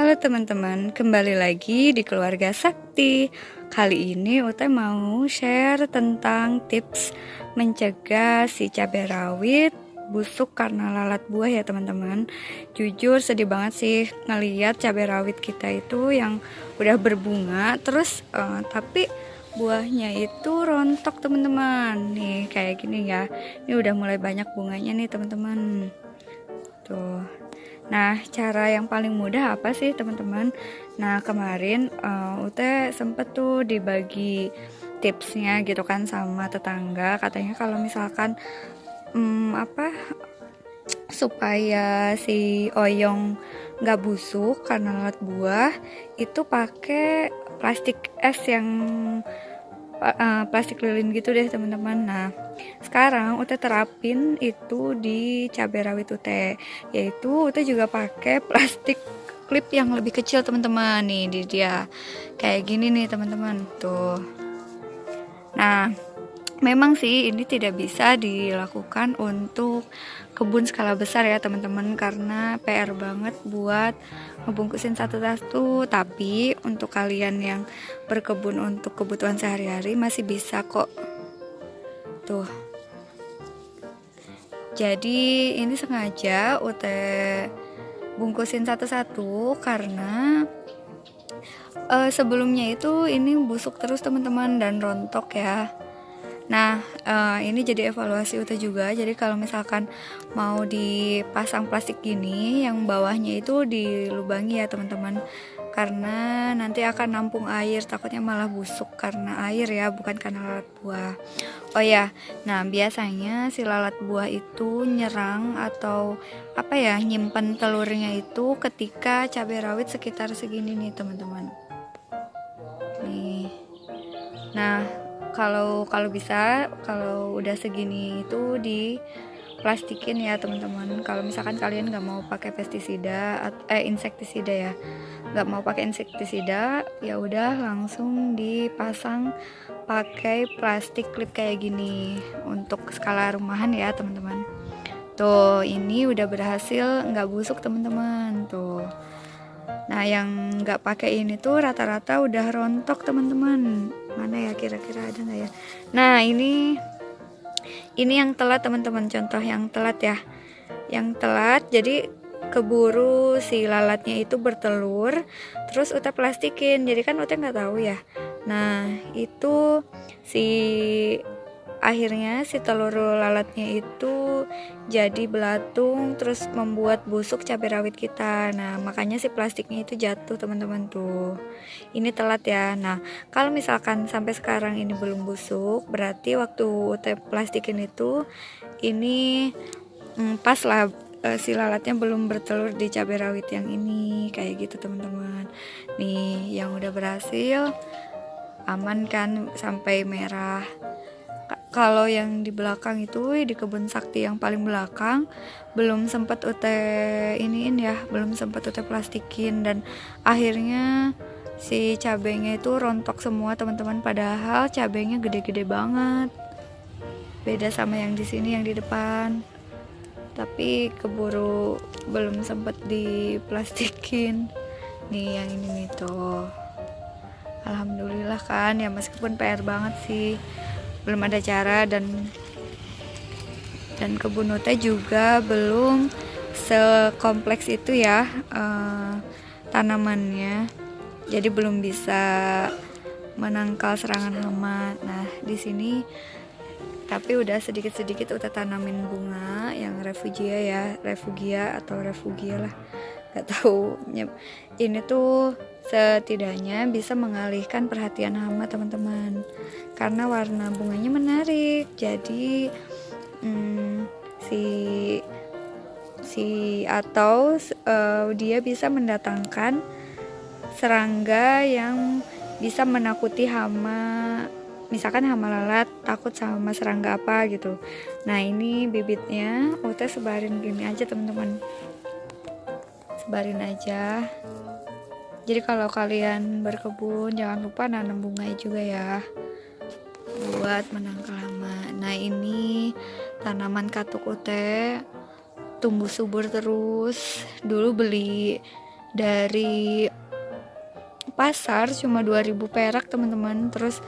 Halo teman-teman, kembali lagi di Keluarga Sakti. Kali ini Ute mau share tentang tips mencegah si cabai rawit busuk karena lalat buah ya teman-teman. Jujur sedih banget sih ngeliat cabai rawit kita itu yang udah berbunga terus tapi buahnya itu rontok teman-teman. Nih kayak gini ya. Ini udah mulai banyak bunganya nih teman-teman. Tuh. Nah, cara yang paling mudah apa sih teman-teman? Nah, kemarin Ute sempet tuh dibagi tipsnya gitu kan sama tetangga. Katanya kalau misalkan supaya si oyong nggak busuk karena lalat buah, itu pakai plastik es yang plastik lilin gitu deh teman-teman. Nah, sekarang Ute terapin itu di cabai rawit Ute, yaitu Ute juga pakai plastik klip yang lebih kecil teman-teman. Nih di dia kayak gini nih teman-teman tuh. Nah, memang sih ini tidak bisa dilakukan untuk kebun skala besar ya teman-teman, karena PR banget buat ngebungkusin satu-satu. Tapi untuk kalian yang berkebun untuk kebutuhan sehari-hari masih bisa kok. Tuh. Jadi ini sengaja Ute bungkusin satu-satu karena sebelumnya itu ini busuk terus teman-teman dan rontok ya. Nah, ini jadi evaluasi Ute juga. Jadi kalau misalkan mau dipasang plastik gini, yang bawahnya itu dilubangi ya teman-teman. Karena nanti akan nampung air, takutnya malah busuk karena air ya, bukan karena lalat buah. Oh ya, nah biasanya si lalat buah itu nyerang atau nyimpen telurnya itu ketika cabai rawit sekitar segini nih teman-teman. Nih. Nah, kalau bisa kalau udah segini itu diplastikin ya teman-teman. Kalau misalkan kalian nggak mau pakai insektisida ya, nggak mau pakai insektisida, ya udah langsung dipasang pakai plastik klip kayak gini untuk skala rumahan ya teman-teman. Tuh, ini udah berhasil nggak busuk teman-teman tuh. Nah, yang nggak pakai ini tuh rata-rata udah rontok teman-teman. Mana ya kira-kira ada nggak ya? Nah, ini yang telat teman-teman, contoh yang telat ya. Yang telat jadi keburu si lalatnya itu bertelur, terus Ute plastikin. Jadi kan Ute nggak tahu ya. Nah, itu akhirnya si telur lalatnya itu jadi belatung terus membuat busuk cabai rawit kita. Nah, makanya si plastiknya itu jatuh teman-teman tuh. Ini telat ya. Nah, kalau misalkan sampai sekarang ini belum busuk, berarti waktu Ute plastikin itu ini pas lah, si lalatnya belum bertelur di cabai rawit yang ini kayak gitu teman-teman. Nih, yang udah berhasil aman kan sampai merah. Kalau yang di belakang itu di kebun sakti yang paling belakang belum sempat Ute belum sempat Ute plastikin dan akhirnya si cabenya itu rontok semua teman-teman, padahal cabenya gede-gede banget. Beda sama yang di sini yang di depan. Tapi keburu belum sempat diplastikin. Nih yang ini nih tuh. Alhamdulillah kan ya, meskipun PR banget sih. Belum ada cara dan kebun Ute juga belum sekompleks itu ya tanamannya, jadi belum bisa menangkal serangan hama. Nah, di sini tapi udah sedikit-sedikit Ute tanamin bunga yang refugia lah, nggak tahu. Ini tuh setidaknya bisa mengalihkan perhatian hama teman-teman, karena warna bunganya menarik. Jadi dia bisa mendatangkan serangga yang bisa menakuti hama. Misalkan hama lalat takut sama serangga apa gitu. Nah, ini bibitnya Ute sebarin gini aja teman-teman, sebarin aja. Jadi kalau kalian berkebun jangan lupa nanam bunga juga ya, buat menangkal hama. Nah, ini tanaman katuk Ute tumbuh subur terus. Dulu beli dari pasar cuma 2.000 perak teman-teman. Terus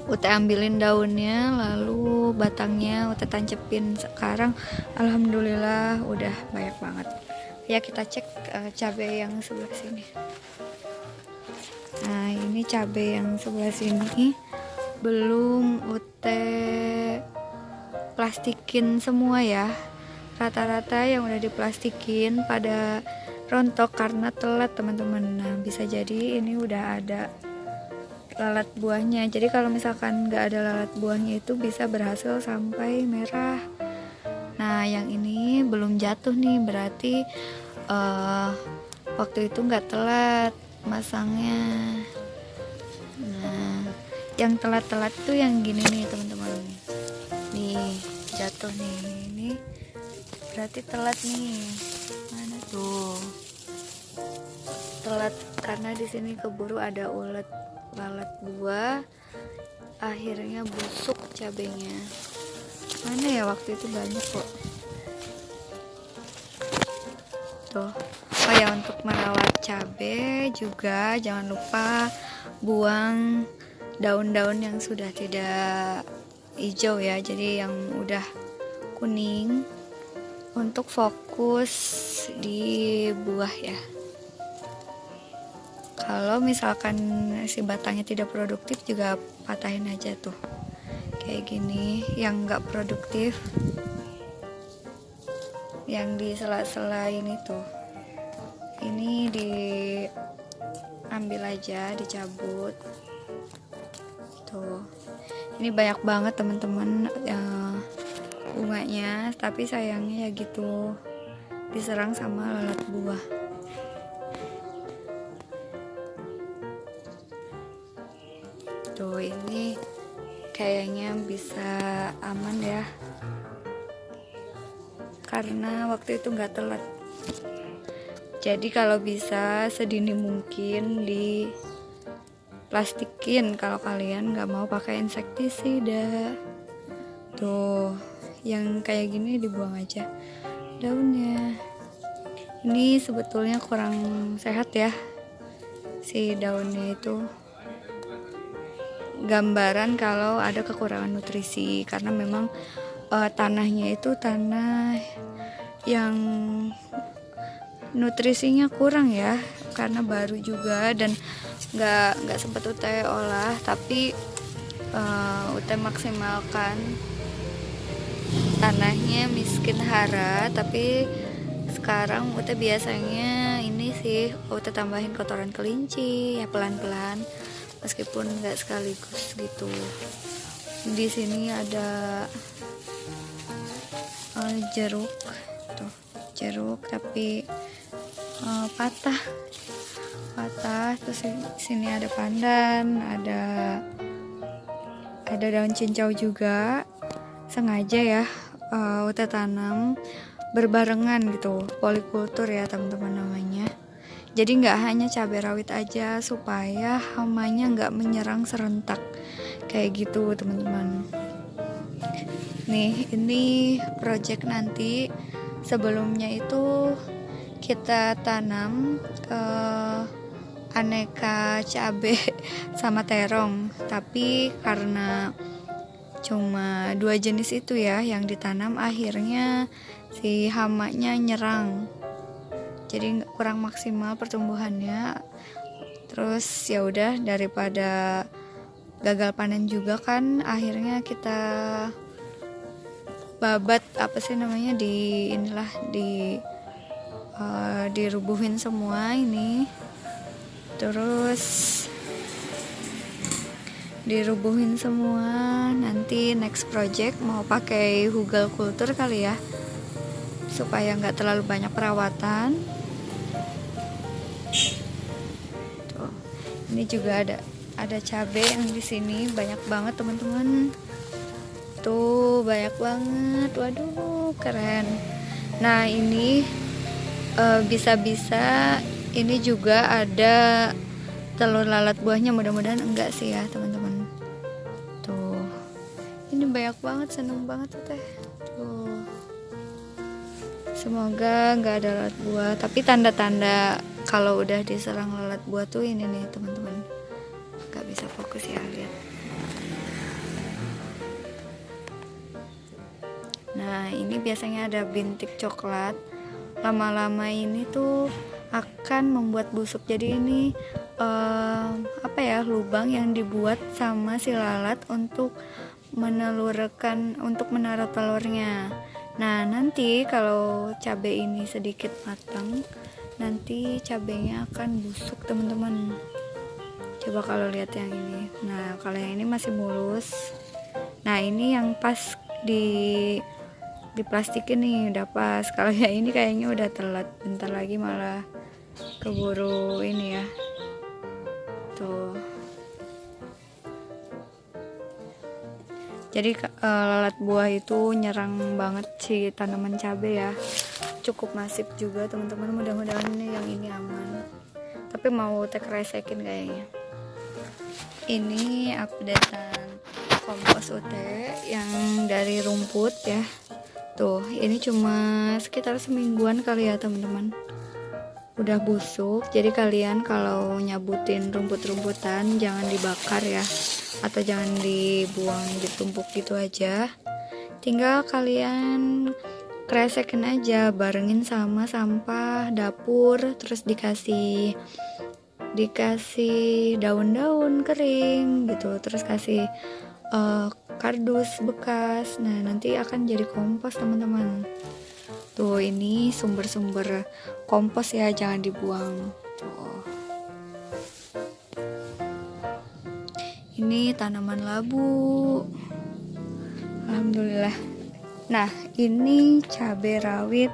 Ute ambilin daunnya, lalu batangnya Ute tancepin. Sekarang alhamdulillah udah banyak banget. Ya kita cek cabai yang sebelah sini. Nah ini cabai yang sebelah sini belum Ute plastikin semua ya. Rata-rata yang udah diplastikin pada rontok karena telat teman-teman. Nah bisa jadi ini udah ada lalat buahnya. Jadi kalau misalkan nggak ada lalat buahnya itu bisa berhasil sampai merah. Nah yang ini belum jatuh nih, berarti waktu itu nggak telat masangnya. Nah yang telat-telat tuh yang gini nih teman-teman. Nih jatuh nih, ini berarti telat nih. Mana tuh? Telat karena di sini keburu ada ulet lalat buah, akhirnya busuk cabenya. Mana ya, waktu itu banyak kok. Tuh. Oh ya, untuk merawat cabai juga jangan lupa buang daun-daun yang sudah tidak hijau ya, jadi yang udah kuning, untuk fokus di buah ya. Kalau misalkan si batangnya tidak produktif juga patahin aja tuh, kayak gini. Yang nggak produktif, yang di sela-sela ini tuh, ini diambil aja, dicabut tuh. Ini banyak banget teman-teman bunganya, tapi sayangnya ya gitu, diserang sama lalat buah. Tuh ini kayaknya bisa aman ya, karena waktu itu nggak telat. Jadi kalau bisa sedini mungkin diplastikin kalau kalian nggak mau pakai insektisida. Tuh yang kayak gini dibuang aja daunnya. Ini sebetulnya kurang sehat ya si daunnya itu, gambaran kalau ada kekurangan nutrisi, karena memang tanahnya itu tanah yang nutrisinya kurang ya, karena baru juga dan nggak sempat Ute olah, tapi Ute maksimalkan tanahnya miskin hara. Tapi sekarang Ute biasanya ini sih Ute tambahin kotoran kelinci ya pelan-pelan, meskipun nggak sekaligus gitu. Di sini ada jeruk tuh, jeruk tapi patah. Terus sini ada pandan, ada daun cincau juga. Sengaja ya Ute tanam berbarengan gitu, polikultur ya teman-teman namanya. Jadi nggak hanya cabai rawit aja, supaya hamanya nggak menyerang serentak kayak gitu teman-teman. Nih ini project nanti. Sebelumnya itu kita tanam aneka cabai sama terong, tapi karena cuma 2 jenis itu ya yang ditanam, akhirnya si hamanya nyerang, jadi kurang maksimal pertumbuhannya. Terus ya udah, daripada gagal panen juga kan, akhirnya kita babat dirubuhin semua ini. Terus dirubuhin semua. Nanti next project mau pakai hugel kultur kali ya, supaya nggak terlalu banyak perawatan. Tuh, ini juga ada cabai yang di sini banyak banget teman-teman. Tuh banyak banget, waduh keren. Nah ini bisa-bisa ini juga ada telur lalat buahnya, mudah-mudahan enggak sih ya teman-teman. Tuh ini banyak banget, seneng banget tuh teh. Tuh Semoga nggak ada lalat buah. Tapi tanda-tanda kalau udah diserang lalat buah tuh ini nih teman-teman. Nggak bisa fokus ya, lihat. Nah, ini biasanya ada bintik coklat. Lama-lama ini tuh akan membuat busuk. Jadi ini lubang yang dibuat sama si lalat untuk untuk menaruh telurnya. Nah, nanti kalau cabai ini sedikit matang, nanti cabainya akan busuk teman-teman. Coba kalau lihat yang ini. Nah, kalau yang ini masih mulus. Nah, ini yang pas diplastikin nih udah pas. Kalau yang ini kayaknya udah telat, bentar lagi malah keburu ini ya. Tuh. Jadi lalat buah itu nyerang banget si tanaman cabai ya. Cukup masif juga teman-teman. Mudah-mudahan yang ini aman. Tapi mau tek resekin kayaknya. Ini updatean kompos UT yang dari rumput ya. Tuh, ini cuma sekitar semingguan kali ya teman-teman. Udah busuk, jadi kalian kalau nyabutin rumput-rumputan jangan dibakar ya, atau jangan dibuang ditumpuk gitu aja. Tinggal kalian kresekin aja, barengin sama sampah dapur, terus dikasih daun-daun kering gitu, terus kasih kardus bekas. Nah, nanti akan jadi kompos teman-teman. Tuh, ini sumber-sumber kompos ya, jangan dibuang. Tuh. Ini tanaman labu. Alhamdulillah. Nah, ini cabai rawit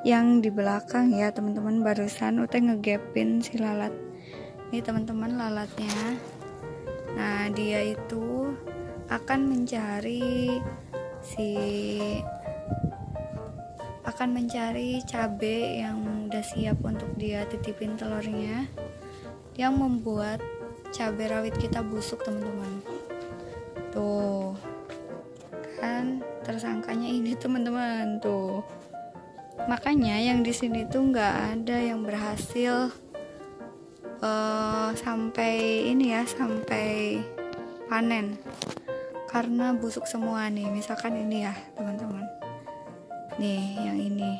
yang di belakang ya teman-teman. Barusan udah ngegepin si lalat. Ini teman-teman lalatnya. Nah, dia itu akan mencari cabai yang udah siap untuk dia titipin telurnya, yang membuat cabai rawit kita busuk teman-teman. Tuh kan tersangkanya ini teman-teman. Tuh, makanya yang di sini tuh nggak ada yang berhasil sampai panen karena busuk semua nih. Misalkan ini ya teman-teman, nih yang ini.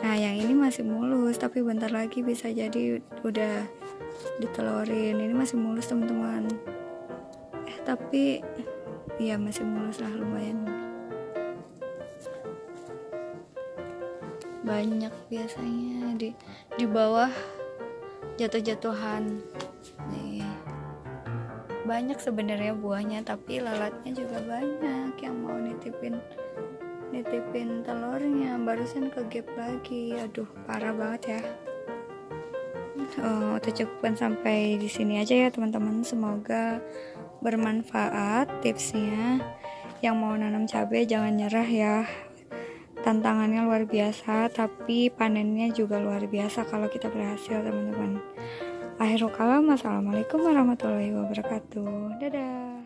Nah, yang ini masih mulus, tapi bentar lagi bisa jadi udah ditelorin. Ini masih mulus teman-teman. Tapi ya masih mulus lah, lumayan. Banyak biasanya di bawah jatuh-jatuhan. Nih. Banyak sebenarnya buahnya, tapi lalatnya juga banyak yang mau nitipin telurnya. Barusan kegep lagi. Aduh, parah banget ya. Cukupkan sampai di sini aja ya teman-teman. Semoga bermanfaat tipsnya. Yang mau nanam cabai jangan nyerah ya. Tantangannya luar biasa, tapi panennya juga luar biasa kalau kita berhasil teman-teman. Akhirul kalam, assalamualaikum warahmatullahi wabarakatuh. Dadah.